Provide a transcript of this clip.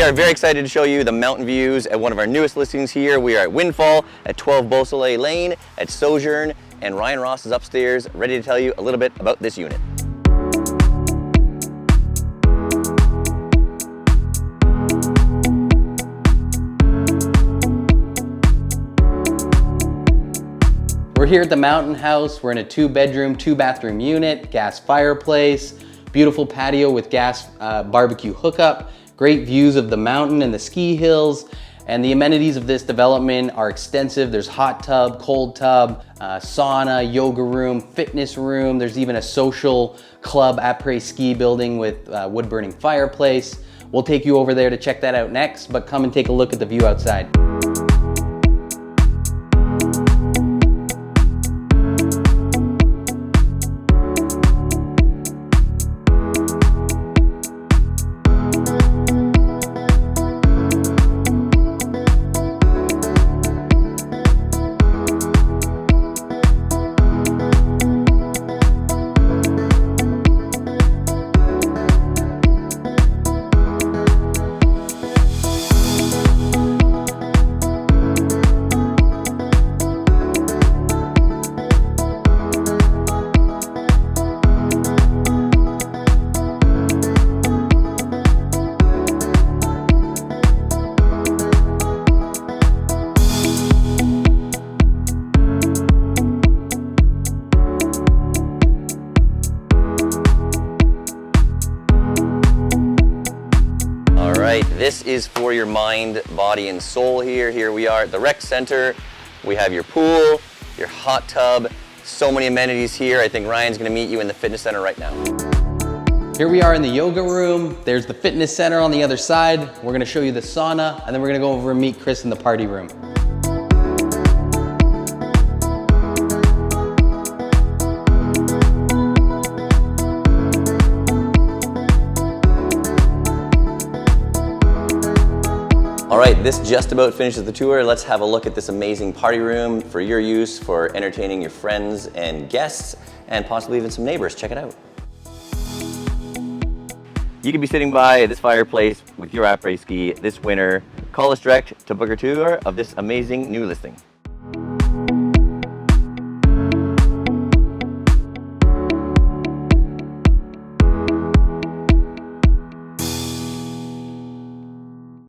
are very excited to show you the mountain views at one of our newest listings here. We are at Windfall at 12 BEAUSOLEIL Lane at Sojourn, and Ryan Ross is upstairs ready to tell you a little bit about this unit. We're here at the Mountain House. We're in a 2-bedroom, 2-bathroom unit, gas fireplace, beautiful patio with gas barbecue hookup, great views of the mountain and the ski hills, and the amenities of this development are extensive. There's hot tub, cold tub, sauna, yoga room, fitness room. There's even a social club, Apres Ski building with wood-burning fireplace. We'll take you over there to check that out next, but come and take a look at the view outside. This is for your mind, body, and soul here. Here we are at the rec center. We have your pool, your hot tub, so many amenities here. I think Ryan's gonna meet you in the fitness center right now. Here we are in the yoga room. There's the fitness center on the other side. We're gonna show you the sauna, and then we're gonna go over and meet Chris in the party room. All right, this just about finishes the tour. Let's have a look at this amazing party room for your use, for entertaining your friends and guests, and possibly even some neighbors. Check it out. You can be sitting by this fireplace with your Apres Ski this winter. Call us direct to book a tour of this amazing new listing.